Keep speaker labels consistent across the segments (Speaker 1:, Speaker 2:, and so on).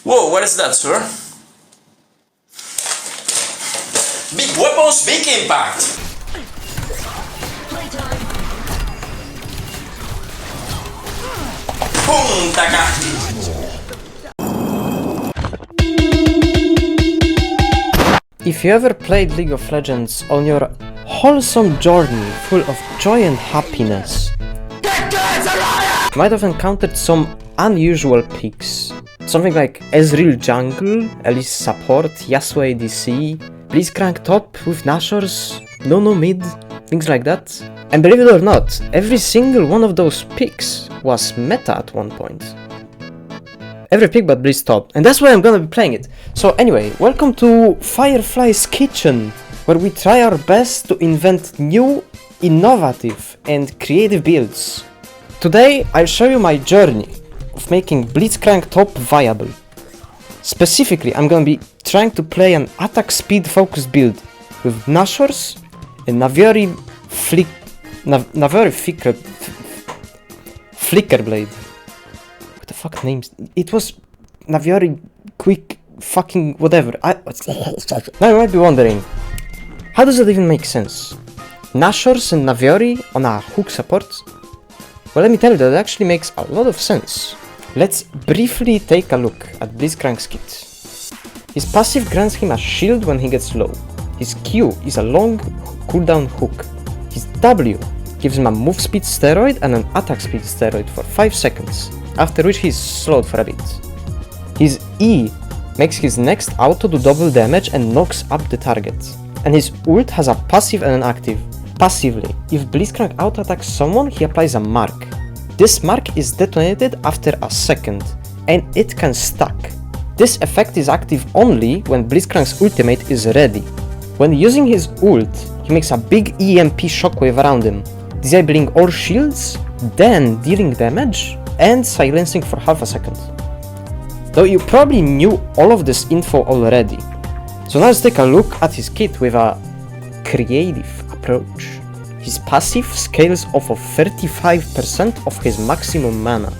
Speaker 1: Whoa, what is that, sir? Big weapons, big impact! Boom, taka!
Speaker 2: If you ever played League of Legends on your wholesome journey full of joy and happiness, you might have encountered some unusual picks. Something like Ezreal jungle, Elise support, Yasuo ADC, Blitzcrank top with Nashors, Nono mid, things like that. And believe it or not, every single one of those picks was meta at one point. Every pick but Blitz top, and that's why I'm gonna be playing it. So anyway, welcome to Firefly's Kitchen, where we try our best to invent new, innovative and creative builds. Today I'll show you my journey of making Blitzcrank top viable. Specifically, I'm gonna be trying to play an attack speed focused build with Nashors and Navori Flickerblade. What the fuck names? It was Navori quick fucking whatever. Now you might be wondering, how does that even make sense? Nashors and Navori on a hook support? Well, let me tell you that it actually makes a lot of sense. Let's briefly take a look at Blitzcrank's kit. His passive grants him a shield when he gets low. His Q is a long cooldown hook. His W gives him a move speed steroid and an attack speed steroid for 5 seconds, after which he's slowed for a bit. His E makes his next auto do double damage and knocks up the target. And his ult has a passive and an active. Passively, if Blitzcrank auto-attacks someone, he applies a mark. This mark is detonated after a second, and it can stack. This effect is active only when Blitzcrank's ultimate is ready. When using his ult, he makes a big EMP shockwave around him, disabling all shields, then dealing damage, and silencing for half a second. Though you probably knew all of this info already. So now let's take a look at his kit with a creative approach. His passive scales off of 35% of his maximum mana.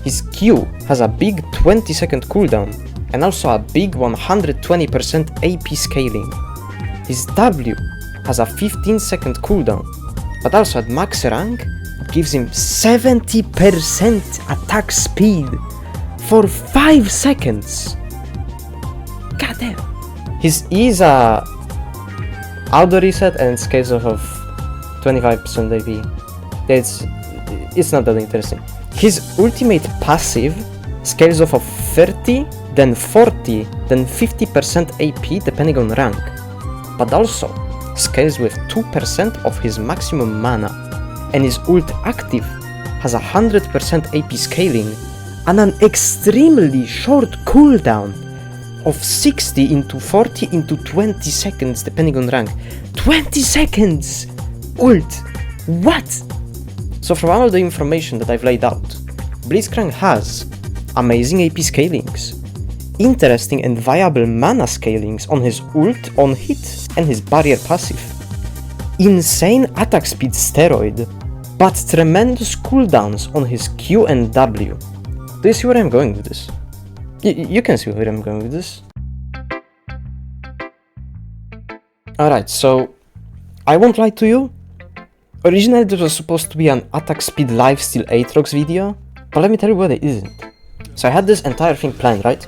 Speaker 2: His Q has a big 20-second cooldown and also a big 120% AP scaling. His W has a 15-second cooldown, but also at max rank it gives him 70% attack speed for 5 seconds. God damn. His E is a auto reset and scales off of 25% AP. It's not that interesting. His ultimate passive scales off of 30, then 40, then 50% AP depending on rank, but also scales with 2% of his maximum mana, and his ult active has 100% AP scaling and an extremely short cooldown of 60 into 40 into 20 seconds depending on rank. 20 seconds! Ult! What? So from all the information that I've laid out, Blitzcrank has amazing AP scalings, interesting and viable mana scalings on his ult on hit and his barrier passive, insane attack speed steroid, but tremendous cooldowns on his Q and W. Do you see where I'm going with this? You can see where I'm going with this. Alright, so I won't lie to you. Originally this was supposed to be an attack speed lifesteal Aatrox video, but let me tell you what it isn't. So I had this entire thing planned, right?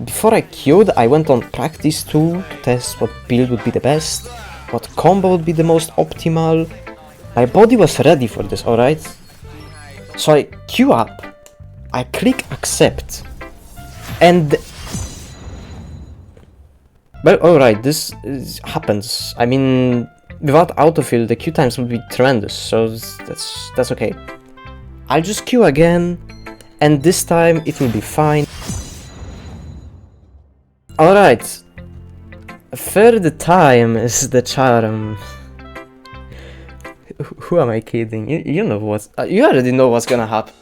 Speaker 2: Before I queued, I went on practice 2 to test what build would be the best, what combo would be the most optimal. My body was ready for this, alright? So I queue up, I click accept, and well, alright, this happens. I mean, without autofill, the queue times would be tremendous, so that's okay. I'll just queue again, and this time it will be fine. Alright, third time is the charm. Who am I kidding? You know what? You already know what's gonna happen.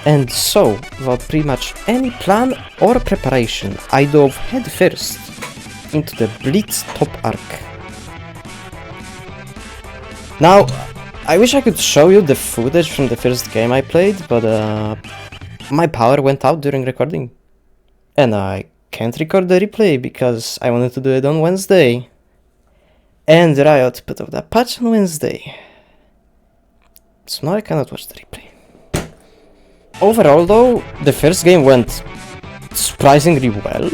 Speaker 2: And so, without pretty much any plan or preparation, I dove head first into the Blitz top arc Now, I wish I could show you the footage from the first game I played, but my power went out during recording. And I can't record the replay because I wanted to do it on Wednesday. And Riot put up that patch on Wednesday. So now I cannot watch the replay. Overall though, the first game went surprisingly well.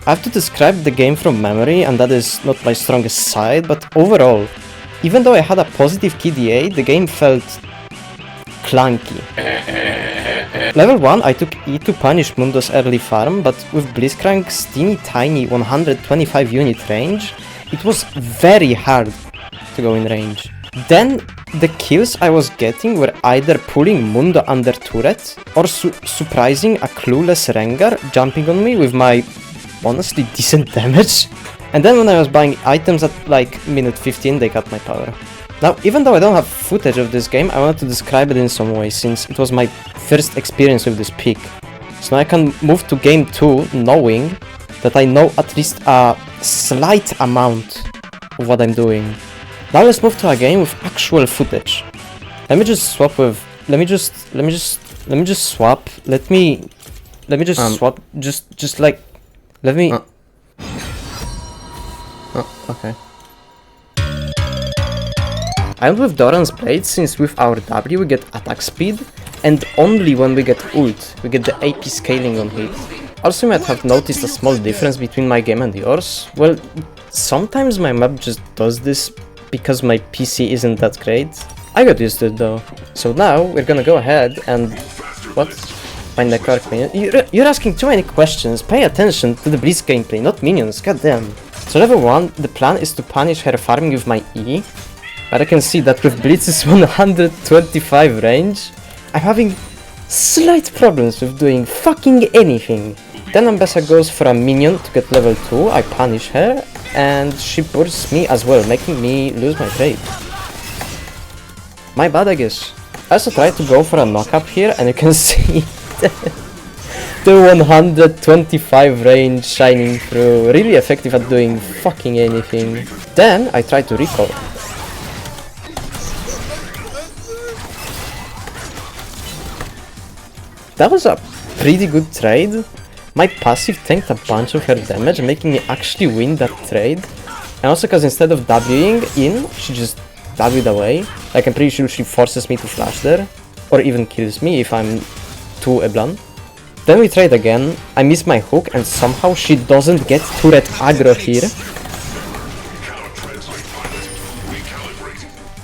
Speaker 2: I have to describe the game from memory, and that is not my strongest side, but overall, even though I had a positive KDA, the game felt clunky. Level 1, I took E to punish Mundo's early farm, but with Blitzcrank's teeny tiny 125 unit range, it was very hard to go in range. Then, the kills I was getting were either pulling Mundo under turret, or surprising a clueless Rengar jumping on me with my honestly decent damage. And then when I was buying items at like minute 15, they cut my power. Now, even though I don't have footage of this game, I wanted to describe it in some way, since it was my first experience with this pick. So now I can move to game 2 knowing that I know at least a slight amount of what I'm doing. Now let's move to a game with actual footage. Let me just swap with... Let me just swap. Let me just swap. Just like... Let me... okay. I went with Doran's Blade, since with our W we get attack speed, and only when we get ult, we get the AP scaling on hit. Also, you might have noticed a small difference between my game and yours. Well, sometimes my map just does this because my PC isn't that great. I got used to it though. So now, we're gonna go ahead and... What? My Necropolis minion? You're asking too many questions. Pay attention to the Blitz gameplay, not minions, goddamn. So level 1, the plan is to punish her farming with my E. But I can see that with Blitz's 125 range, I'm having slight problems with doing fucking anything. Then Ambessa goes for a minion to get level 2, I punish her, and she bursts me as well, making me lose my trade. My bad, I guess. I also tried to go for a knock-up here, and you can see the 125 range shining through, really effective at doing fucking anything. Then I tried to recall. That was a pretty good trade. My passive tanked a bunch of her damage, making me actually win that trade. And also because instead of Wing in, she just W'd away. Like, I'm pretty sure she forces me to flash there. Or even kills me if I'm too eblan. Then we trade again. I miss my hook and somehow she doesn't get turret aggro here.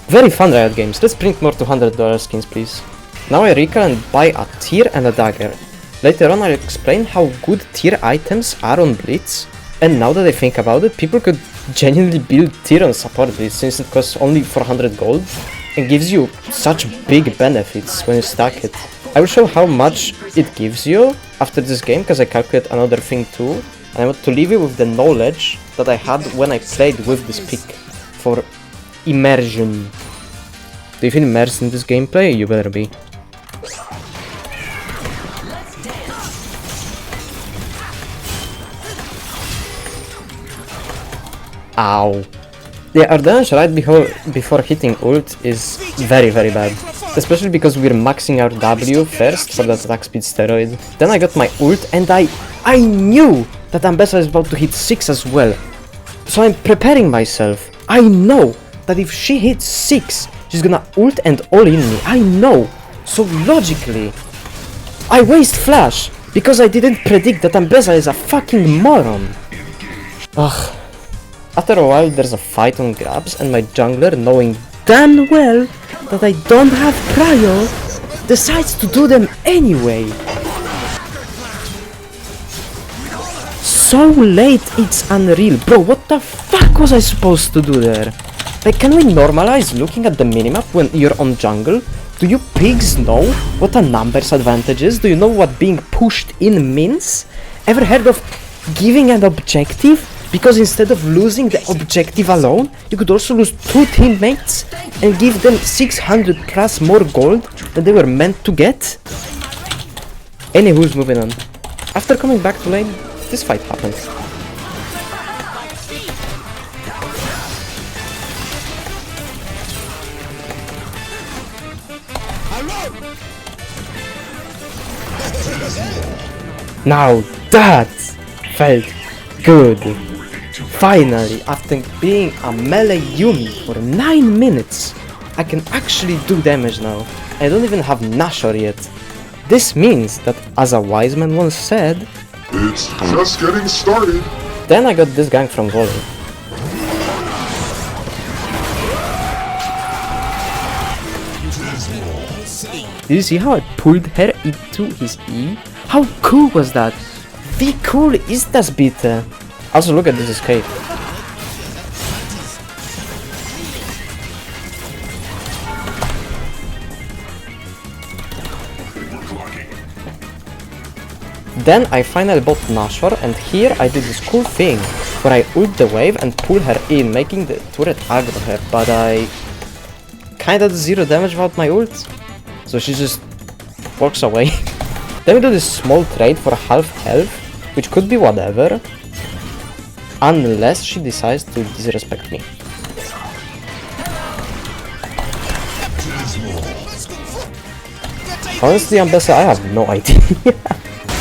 Speaker 2: Very fun Riot games. Let's print more $200 skins, please. Now I recall and buy a tier and a dagger. Later on I'll explain how good tier items are on Blitz. And now that I think about it, people could genuinely build tier on support Blitz, since it costs only 400 gold and gives you such big benefits when you stack it. I will show how much it gives you after this game, because I calculate another thing too. And I want to leave you with the knowledge that I had when I played with this pick for immersion. Do you feel immersed in this gameplay? You better be. Ow. Yeah, our damage right before hitting ult is very bad. Especially because we're maxing our W first for that attack speed steroid. Then I got my ult and I knew that Ambessa is about to hit 6 as well. So I'm preparing myself. I know that if she hits 6, she's gonna ult and all in me. I know. So logically, I waste flash because I didn't predict that Ambessa is a fucking moron. Ugh. After a while there's a fight on grabs and my jungler, knowing damn well that I don't have prio, decides to do them anyway. So late it's unreal. Bro, what the fuck was I supposed to do there? Like, can we normalize looking at the minimap when you're on jungle? Do you pigs know what a numbers advantage is? Do you know what being pushed in means? Ever heard of giving an objective? Because instead of losing the objective alone, you could also lose 2 teammates and give them 600 plus more gold than they were meant to get? Anywho's moving on. After coming back to lane, this fight happened. Now that felt good. Finally, after being a melee Yumi for 9 minutes, I can actually do damage now. I don't even have Nashor yet. This means that, as a wise man once said,
Speaker 3: it's just getting started.
Speaker 2: Then I got this gang from volley. Did you see how I pulled her into his E? How cool was that? Wie cool ist das bitte? Also look at this escape. Then I finally bought Nashor, and here I did this cool thing where I ult the wave and pull her in, making the turret aggro her, but I kinda do 0 damage without my ult, so she just walks away. Then we do this small trade for half health, which could be whatever, unless she decides to disrespect me. Honestly, Ambessa, I have no idea.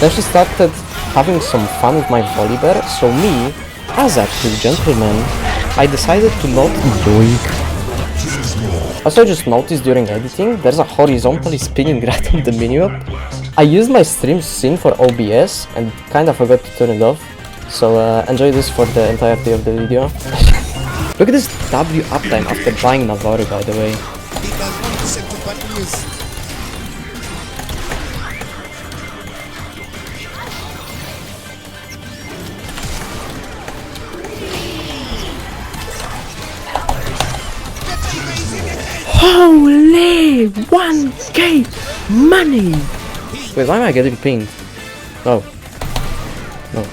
Speaker 2: Then she started having some fun with my Volibear, so me, as a true gentleman, I decided to not yoink. As I just noticed during editing, there's a horizontally spinning rat on the menu-up. I used my stream sync for OBS and kinda forgot to turn it off, so enjoy this for the entirety of the video. Look at this W uptime after buying Navori, by the way. Holy 1k money! Wait, why am I getting pinged? No. No.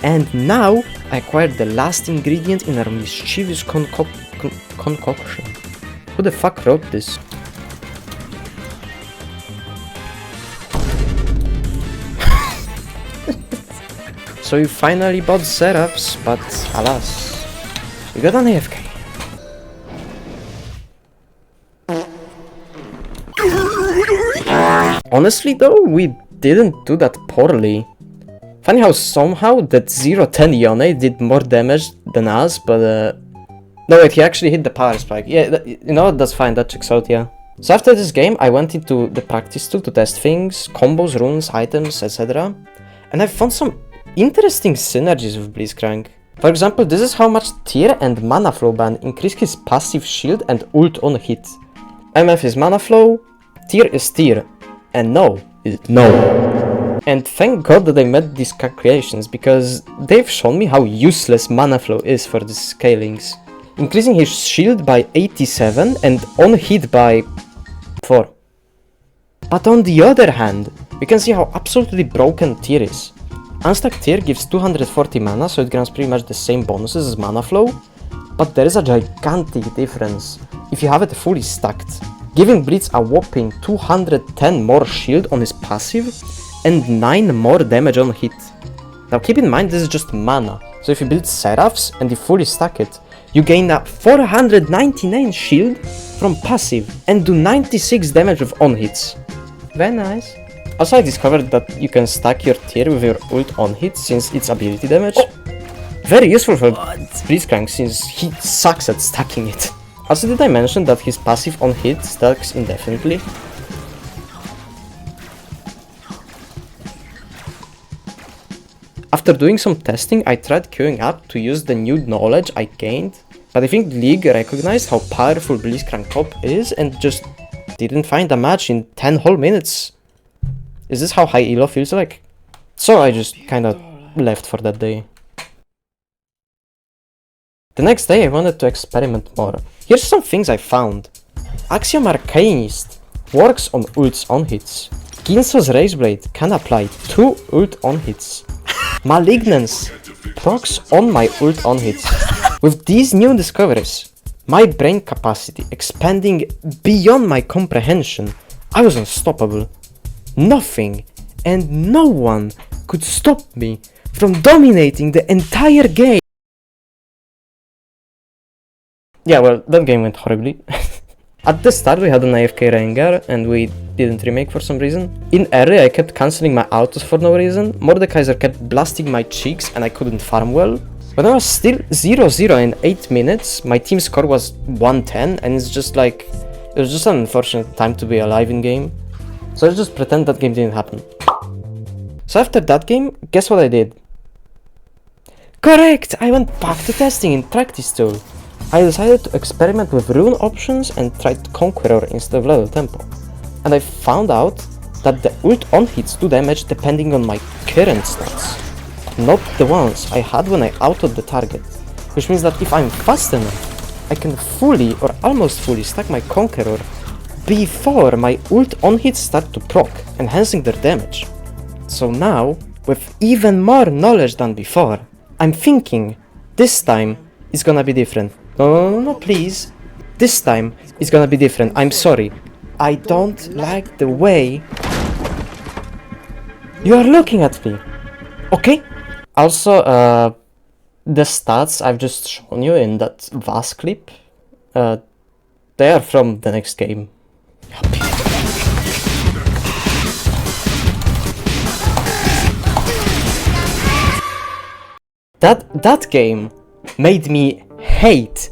Speaker 2: And now I acquired the last ingredient in our mischievous concoction. Who the fuck wrote this? So you finally bought Seraphs, but alas, you got an AFK. Honestly though, we didn't do that poorly. Funny how somehow that 0-10 Yone did more damage than us, but no wait, he actually hit the power spike. Yeah, you know what, that's fine, that checks out, yeah. So after this game, I went into the practice tool to test things, combos, runes, items, etc. And I found some interesting synergies with Blitzcrank. For example, this is how much Tear and Mana Flow ban increase his passive shield and ult on hit. MF is Mana Flow, Tear is Tear, and No is No. And thank god that I made these calculations, because they've shown me how useless Mana Flow is for these scalings. Increasing his shield by 87 and on hit by 4. But on the other hand, we can see how absolutely broken Tear is. Unstacked Tear gives 240 mana, so it grants pretty much the same bonuses as Mana Flow, but there is a gigantic difference if you have it fully stacked, giving Blitz a whopping 210 more shield on his passive and 9 more damage on hit. Now keep in mind this is just mana, so if you build Seraphs and you fully stack it, you gain a 499 shield from passive and do 96 damage with on hits. Very nice. Also I discovered that you can stack your Tear with your ult on hit since it's ability damage. Oh. Very useful for Blitzcrank since he sucks at stacking it. Also, did I mention that his passive on hit stacks indefinitely? After doing some testing, I tried queuing up to use the new knowledge I gained, but I think League recognized how powerful Blitzcrank top is and just didn't find a match in 10 whole minutes. Is this how high elo feels like? So I just kinda left for that day. The next day I wanted to experiment more. Here's some things I found. Axiom Arcanist works on ults on hits. Ginso's Razeblade can apply 2 ult on hits. Malignance procs on my ult on hits. With these new discoveries, my brain capacity expanding beyond my comprehension, I was unstoppable. Nothing and no one could stop me from dominating the entire game. Yeah, well, that game went horribly. At the start we had an AFK Rengar and we didn't remake for some reason. In early I kept cancelling my autos for no reason. Mordekaiser kept blasting my cheeks and I couldn't farm well. When I was still 0-0 in 8 minutes, my team score was 110 and it's just like... It was just an unfortunate time to be alive in game. So let's just pretend that game didn't happen. So after that game, guess what I did? Correct! I went back to testing in practice tool. I decided to experiment with rune options and tried Conqueror instead of level tempo. And I found out that the ult on hits do damage depending on my current stats, not the ones I had when I autoed the target. Which means that if I'm fast enough, I can fully or almost fully stack my Conqueror before my ult on hits start to proc, enhancing their damage. So now, with even more knowledge than before, I'm thinking this time is gonna be different. No, please. This time is gonna be different. I'm sorry. I don't like the way you are looking at me. Okay? Also, the stats I've just shown you in that Vas clip, they are from the next game. That game made me hate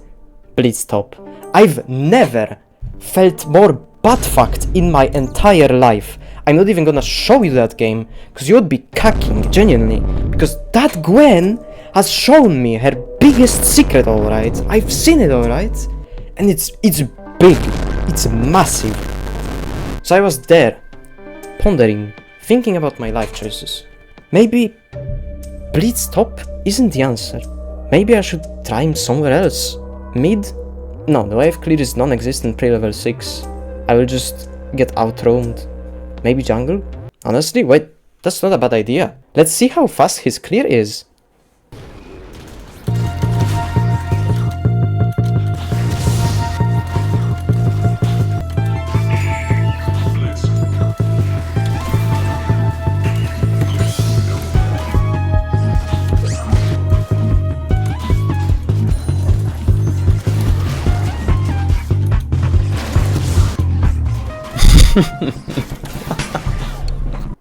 Speaker 2: Blitz top. I've never felt more butt-fucked in my entire life. I'm not even gonna show you that game, because you would be cacking, genuinely. Because that Gwen has shown me her biggest secret, alright? I've seen it, alright? And it's big. It's massive. So I was there, pondering, thinking about my life choices. Maybe Blitz top isn't the answer. Maybe I should try him somewhere else. Mid? No, the wave clear is non-existent pre-level 6. I will just get out-roamed. Maybe jungle? Honestly, wait, that's not a bad idea. Let's see how fast his clear is.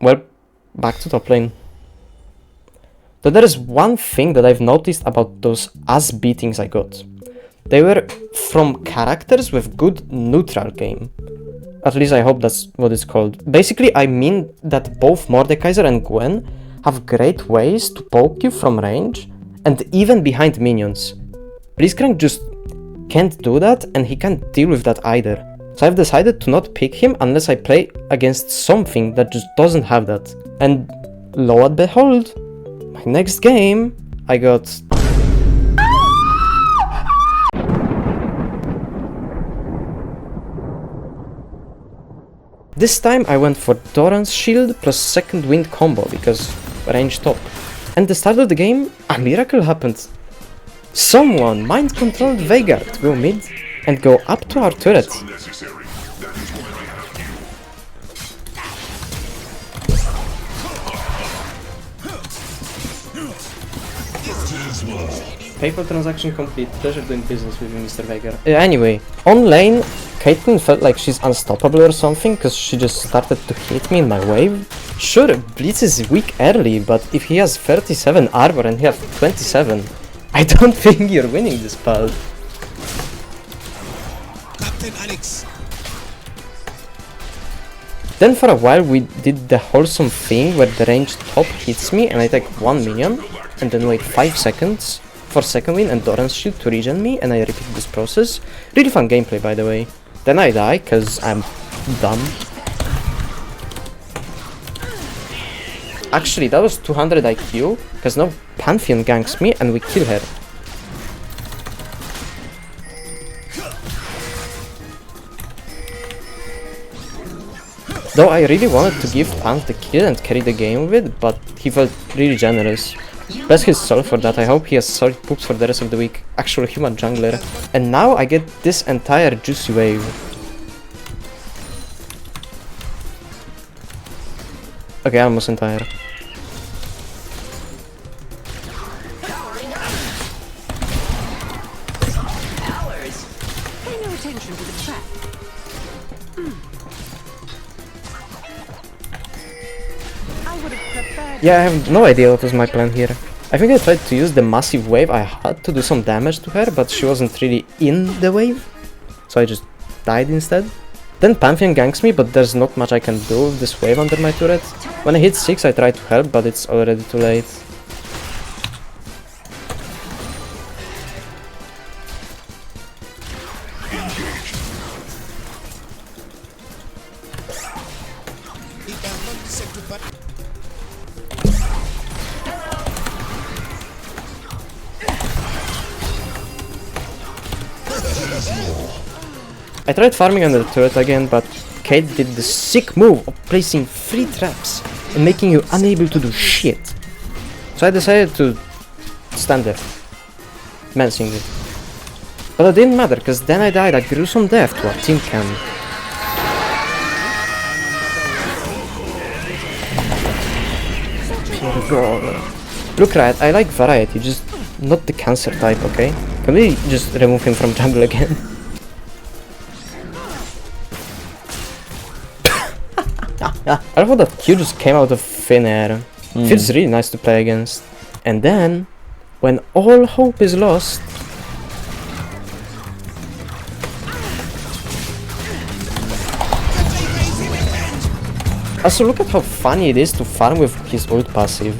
Speaker 2: Well, back to top lane. But there is one thing that I've noticed about those ass beatings I got. They were from characters with good neutral game. At least I hope that's what it's called. Basically, I mean that both Mordekaiser and Gwen have great ways to poke you from range and even behind minions. Blitzcrank just can't do that and he can't deal with that either. So I've decided to not pick him unless I play against something that just doesn't have that. And lo and behold, my next game, I got... This time I went for Doran's shield plus second wind combo because range top. And the start of the game, a miracle happened. Someone mind controlled Veigar to go mid and go up to our turret. PayPal transaction complete. Pleasure doing business with you, Mr. Veigar. Anyway, on lane, Caitlyn felt like she's unstoppable or something because she just started to hit me in my wave. Sure, Blitz is weak early, but if he has 37 armor and he has 27, I don't think you're winning this pal. Then for a while we did the wholesome thing where the range top hits me and I take 1 minion and then wait 5 seconds for second win and Doran's shield to regen me and I repeat this process. Really fun gameplay by the way. Then I die cause I'm dumb. Actually that was 200 IQ cause now Pantheon ganks me and we kill her. Though I really wanted to give Panth the kill and carry the game with it, but he felt really generous. Bless his soul for that, I hope he has solid poops for the rest of the week. Actual human jungler. And now I get this entire juicy wave. Okay, almost entire.
Speaker 4: attention to the trap. I would have preferred.
Speaker 2: Yeah, I have no idea what was my plan here. I think I tried to use the massive wave I had to do some damage to her, but she wasn't really in the wave, so I just died instead. Then Pantheon ganks me, but there's not much I can do with this wave under my turret. When I hit 6 I try to help, but it's already too late. I tried farming under the turret again, but Kate did the sick move of placing 3 traps and making you unable to do shit. So I decided to stand there, menacing it. But it didn't matter, cause then I died a gruesome death to a team cam. Look, right, I like variety, just not the cancer type, okay? Can we just remove him from jungle again? I thought that Q just came out of thin air. Feels really nice to play against. And then, when all hope is lost... Also, look at how funny it is to farm with his ult passive.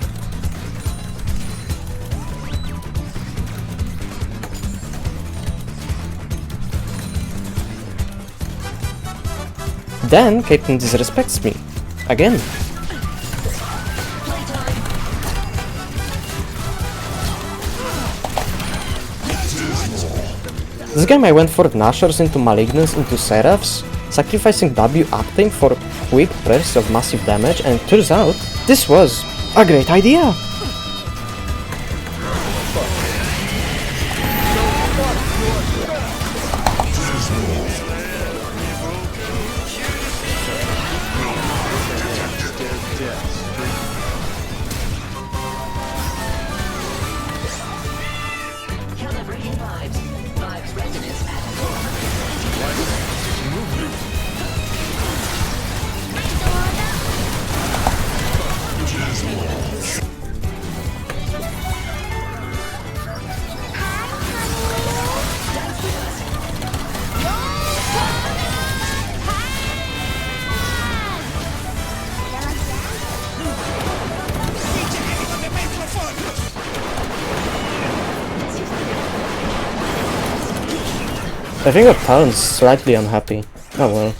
Speaker 2: Then, Captain disrespects me. Again. This game I went for Nashors into Malignance into Seraphs, sacrificing W uptime for quick bursts of massive damage, and it turns out this was a great idea! I think our Talon's slightly unhappy. Oh well.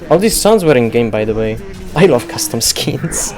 Speaker 2: All these sounds were in game, by the way. I love custom skins.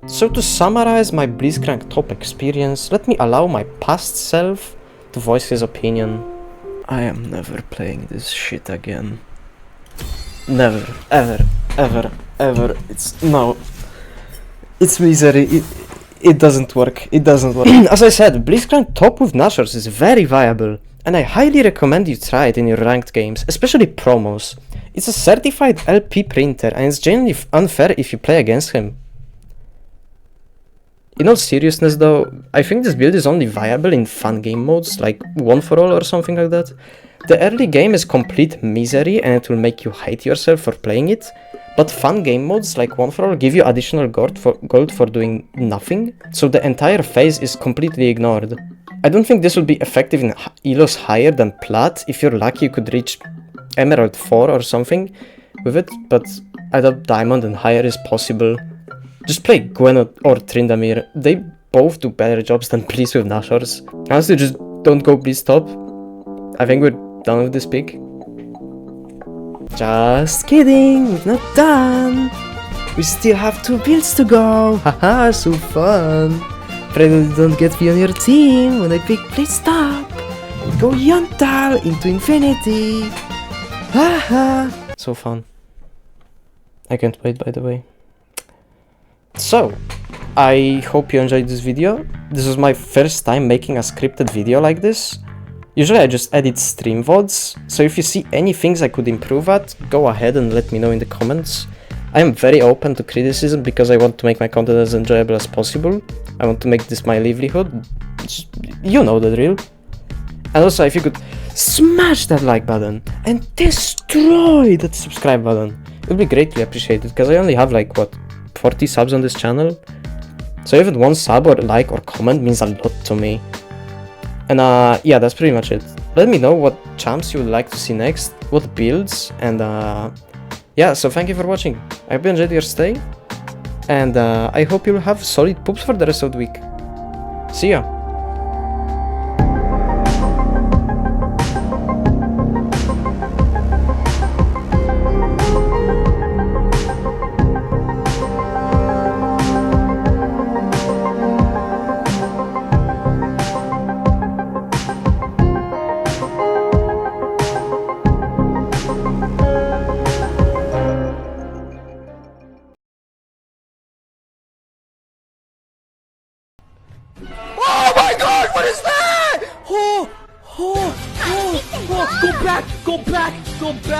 Speaker 2: So to summarize my Blitzcrank top experience, let me allow my past self to voice his opinion. I am never playing this shit again. Never, ever, ever, ever. No. It's misery. It doesn't work. It doesn't work. As I said, Blitzcrank top with Nashors is very viable, and I highly recommend you try it in your ranked games, especially promos. It's a certified LP printer, and it's genuinely unfair if you play against him. In all seriousness though, I think this build is only viable in fun game modes, like One for All or something like that. The early game is complete misery and it will make you hate yourself for playing it, but fun game modes like One for All give you additional gold for doing nothing, so the entire phase is completely ignored. I don't think this will be effective in elos higher than Plat. If you're lucky you could reach Emerald 4 or something with it, but I doubt Diamond and higher is possible. Just play Gwen or Tryndamere, they both do better jobs than Blitz with Nashors. Honestly, just don't go Blitz top. I think we're done with this pick. Just kidding, we're not done! We still have 2 builds to go! Haha, so fun! Freddy, don't get me on your team when I pick Blitz top! Go Yontal into infinity! Haha! So fun. I can't wait, by the way. So, I hope you enjoyed this video. This was my first time making a scripted video like this. Usually I just edit stream VODs, so if you see any things I could improve at, go ahead and let me know in the comments. I am very open to criticism because I want to make my content as enjoyable as possible. I want to make this my livelihood. You know the drill. And also, if you could smash that like button and destroy that subscribe button, it would be greatly appreciated because I only have like, what, 40 subs on this channel? So even 1 sub or like or comment means a lot to me. And yeah, that's pretty much it. Let me know what champs you would like to see next, what builds, and yeah, so thank you for watching. I hope you enjoyed your stay, and I hope you'll have solid poops for the rest of the week. See ya!
Speaker 5: Oh my god, what is that? Oh, go back, go back, go back.